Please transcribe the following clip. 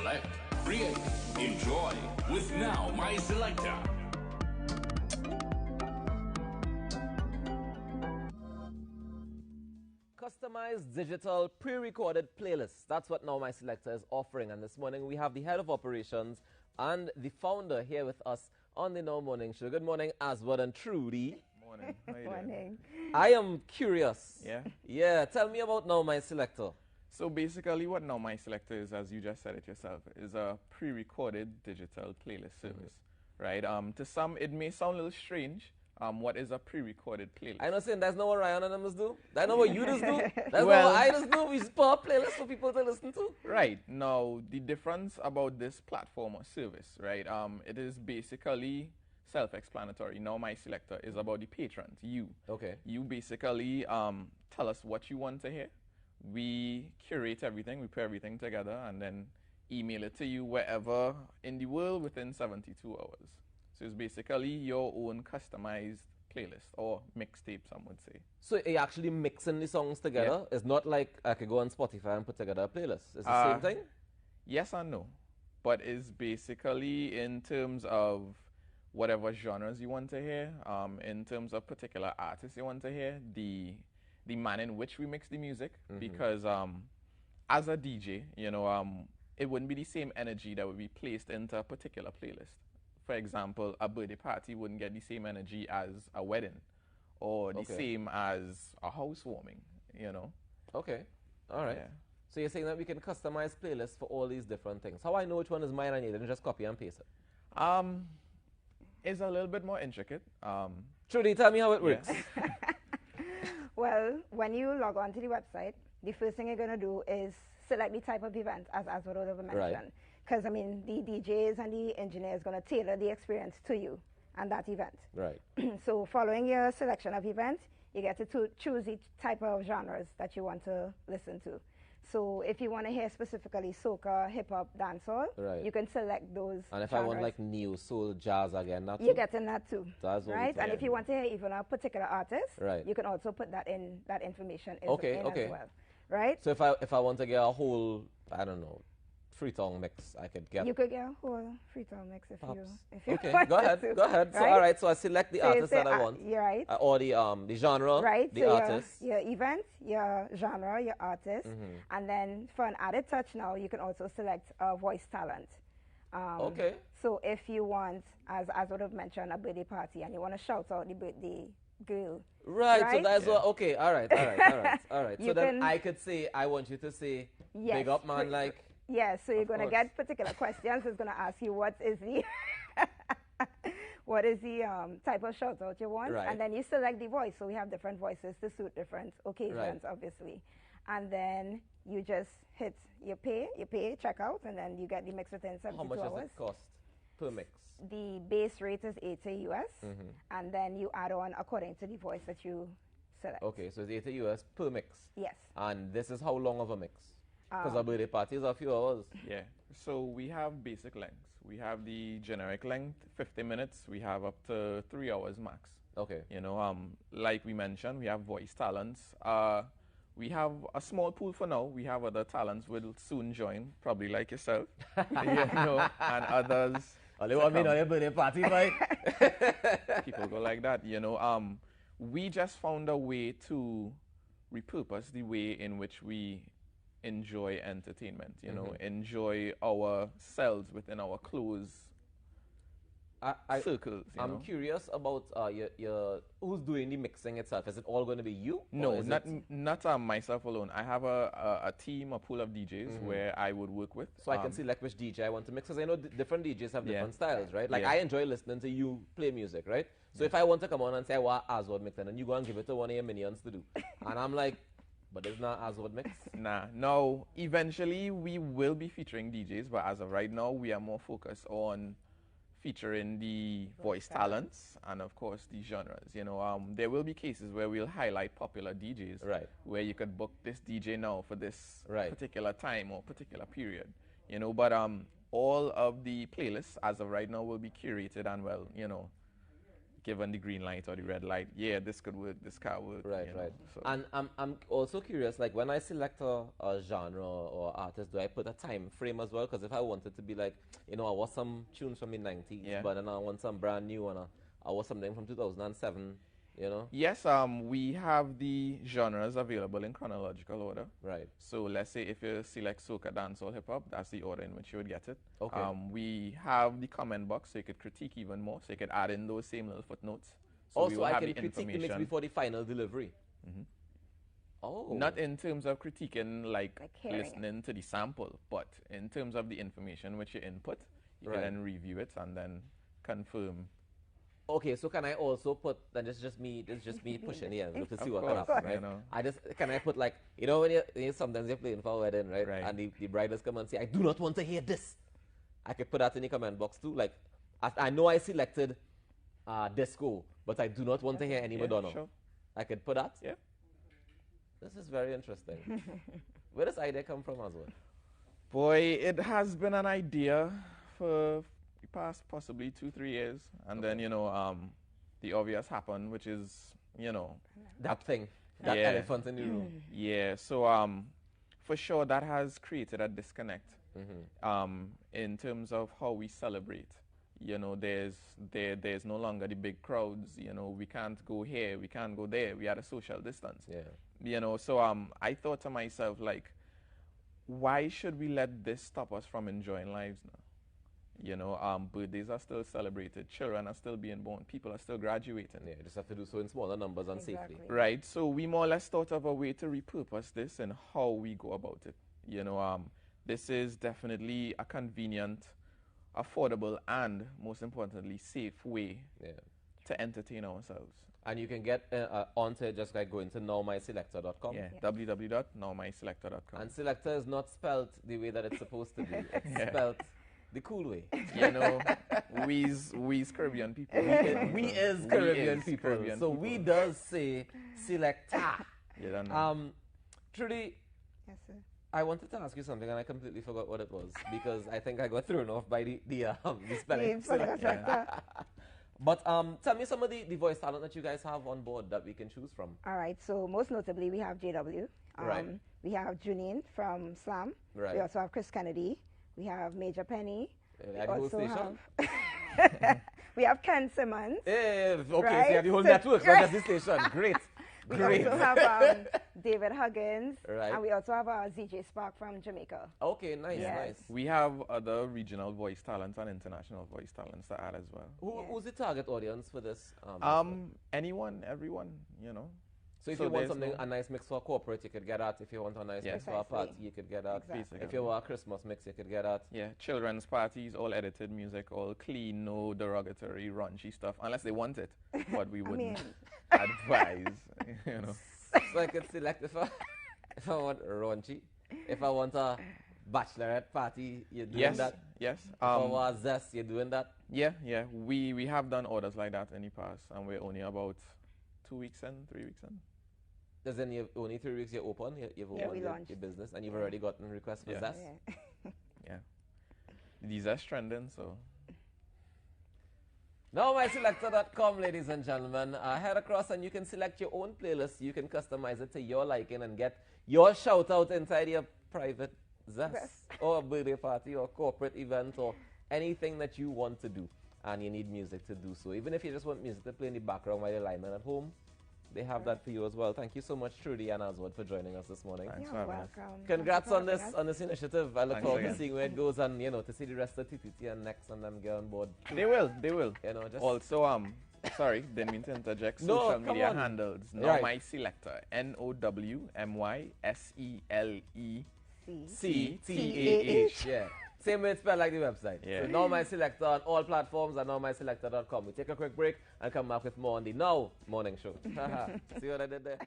Select, create, enjoy with Now My Selectah. Customized digital pre-recorded playlists. That's what Now My Selectah is offering. And this morning we have the head of operations and the founder here with us on the Now Morning Show. Good morning, Aswad and Trudy. Morning. How you doing? I am curious. Yeah? Yeah, tell me about Now My Selectah. So basically what Now My Selectah is, as you just said it yourself, is a pre-recorded digital playlist service, right? To some, it may sound a little strange. What is a pre-recorded playlist? I know saying that's not what Ryan and them just do. That's not what you just do. That's Well, not what I just do. We just put a playlist for people to listen to. Right. Now, the difference about this platform or service, right, it is basically self-explanatory. Now My Selectah is about the patrons, you. Okay. You basically tell us what you want to hear. We curate everything, we put everything together, and then email it to you wherever in the world within 72 hours. So it's basically your own customized playlist, or mixtape, some would say. So you're actually mixing the songs together? Yeah. It's not like I could go on Spotify and put together a playlist. It's the same thing? Yes and no. But it's basically in terms of whatever genres you want to hear, in terms of particular artists you want to hear, the manner in which we mix the music, because as a DJ, it wouldn't be the same energy that would be placed into a particular playlist. For example, a birthday party wouldn't get the same energy as a wedding, or the same as a housewarming, Okay. All right. Yeah. So you're saying that we can customize playlists for all these different things. How I know which one is mine and you didn't just copy and paste it? It's a little bit more intricate. Trudy, tell me how it works. Well, when you log on to the website, the first thing you're going to do is select the type of event, as what Oliver mentioned. Because, I mean, the DJs and the engineers going to tailor the experience to you and that event. Right. So following your selection of events, you get to choose each type of genres that you want to listen to. So if you want to hear specifically soca, hip-hop, dancehall, you can select those And if genres. I want like neo soul, jazz again, that's you get in that too, That's what right? we And can if you want to hear even a particular artist, Right. you can also put that in, that information in Okay. as well, right? So if I want to get a whole, I don't know, Freetown mix, I could get. You could get a whole Freetown mix if you Okay, want go ahead. to, Go ahead. So right? all right, so I select the So you artist say, that I want. you're right. Or the genre, Right, the so artist. your event, your genre, your artist, and then for an added touch now, you can also select a voice talent. Okay. So if you want, as would have mentioned, a birthday party, and you want to shout out the birthday girl. Right, so right? that's what, okay, all right. So You then can- I could say, I want you to say, Yes. big up man, like, Yes, so you're Of going to course. get particular questions. It's going to ask you what is the what is the type of shout out you want, Right. and then you select the voice. So we have different voices to suit different occasions, Right. obviously. And then you just hit you pay, check out, and then you get the mix within 72 how much hours. does it cost per mix? The base rate is 80 US, and then you add on according to the voice that you select. Okay, so it's 80 US per mix. Yes. And this is how long of a mix? Because a birthday party is a few hours. Yeah, so we have basic lengths. We have the generic length, 50 minutes. We have up to 3 hours max. Okay. Like we mentioned, we have voice talents. We have a small pool for now. We have other talents will soon join, probably like yourself, and others. Only want me on your birthday party, boy. People go like that, We just found a way to repurpose the way in which we enjoy entertainment, enjoy ourselves within our close circles. I'm curious about your who's doing the mixing itself. Is it all going to be you? No, or is not myself alone. I have a team, a pool of DJs where I would work with. So I can select which DJ I want to mix, because I know different DJs have different styles, right? Like Yeah. I enjoy listening to you play music, right? So if I want to come on and say, well, Aswad mix, and then you go and give it to one of your minions to do. And I'm like, but it's not Aswad mix. Nah, no, eventually we will be featuring DJs, but as of right now, we are more focused on featuring the voice talents and, of course, the genres. There will be cases where we'll highlight popular DJs, Right. where you could book this DJ now for this Right. particular time or particular period. But all of the playlists as of right now will be curated and given the green light or the red light, yeah, this could work, this can't work. Right, you know, right. so. And I'm also curious, like when I select a genre or artist, do I put a time frame as well? Because if I wanted to be like, you know, I want some tunes from the 90s, Yeah. but then I want some brand new and I want something from 2007, you know? Yes, we have the genres available in chronological order. Right. So let's say if you select soca, dancehall, hip hop, that's the order in which you would get it. Okay. We have the comment box, so you could critique even more. So you could add in those same little footnotes. So we Also, will I have can the critique the mix information. before the final delivery. Mhm. Oh. Not in terms of critiquing, like hearing it. listening to the sample, but in terms of the information which you input, you Right. can then review it and then confirm. Okay, so can I also put, then it's just me pushing the envelope to see Of what course, happens, right? you know. Can I put like, you know, when sometimes you're playing for a wedding, right? Right. And the bridals come and say, I do not want to hear this. I could put that in the comment box too. Like, I know I selected disco, but I do not want to hear any Yeah, Madonna. sure. I could put that. Yeah. This is very interesting. Where does idea come from as well? Boy, it has been an idea for the past possibly 2-3 years. And then, you know, the obvious happened, which is, you know, That thing, that Yeah. elephant in the room. yeah. So, for sure, that has created a disconnect in terms of how we celebrate. You know, there's no longer the big crowds. You know, we can't go here, we can't go there. We had a social distance. Yeah. You know, so I thought to myself, like, why should we let this stop us from enjoying lives now? You know, birthdays are still celebrated, children are still being born, people are still graduating. Yeah, you just have to do so in smaller numbers and Exactly. safely. Right, so we more or less thought of a way to repurpose this and how we go about it. You know, this is definitely a convenient, affordable, and most importantly, safe way Yeah. to entertain ourselves. And you can get onto it just by going to nowmyselector.com. Yeah, www.nowmyselector.com. And Selectah is not spelled the way that it's supposed to be. It's Yeah. spelled the cool way. You know, we's Caribbean people. We is Caribbean people. Caribbean so we does say Selectah. You don't know. Trudy, Yes, sir. I wanted to ask you something and I completely forgot what it was because I think I got thrown off by the spelling. The spelling of Selectah. But tell me some of the voice talent that you guys have on board that we can choose from. All right, so most notably we have JW. Right. We have Junine from Slam. Right. We also have Chris Kennedy. We have Major Penny. We Like the whole also station? have we have Ken Simmons. Okay, so you Right? have the whole So- network, not just the station. Great. We Great. also have David Huggins. Right. And we also have ZJ Spark from Jamaica. Okay, nice, Yes. nice. We have other regional voice talents and international voice talents to add as well. Who's the target audience for this? Anyone, everyone, you know. So if So you want there's something, no- a nice mix for corporate, you could get that. If you want a nice Yeah. mix for a party, Precisely. you could get that. Exactly. If you want a Christmas mix, you could get that. Yeah, children's parties, all edited music, all clean, no derogatory, raunchy stuff, unless they want it. But we wouldn't advise, you know. So I could select if I want raunchy. If I want a bachelorette party, you're doing Yes, that. yes. If I want a zest, you're doing that. Yeah. We have done orders like that in the past, and we're only about 2 weeks in, 3 weeks in. Does then you've only 3 weeks you're open, you've Yeah. opened We your launched. business, and you've already gotten requests for Yeah. zest. Yeah. Yeah. These are trending, so. NowMySelector.com, ladies and gentlemen. Head across and you can select your own playlist. You can customize it to your liking and get your shout out inside your private zest Yes. or a birthday party or corporate event or anything that you want to do. And you need music to do so. Even if you just want music to play in the background while you're lying at home, they have that for you as well. Thank you so much, Trudy and Oswald, for joining us this morning. Thanks for You're having us. welcome. Congrats Thank on you for this having us. initiative. I look Thanks forward to again. seeing where it goes and to see the rest of TTT and Next and them get on board. They will. Just Also, sorry, didn't mean to interject. No, Social come media on. handles. Right. Now my selector. NOWMYSELECTAH. CTAH. Yeah. Same way it's spelled like the website. Yeah. So Now My Selector on all platforms and NowMySelector.com. We take a quick break and come back with more on the Now Morning Show. See what I did there?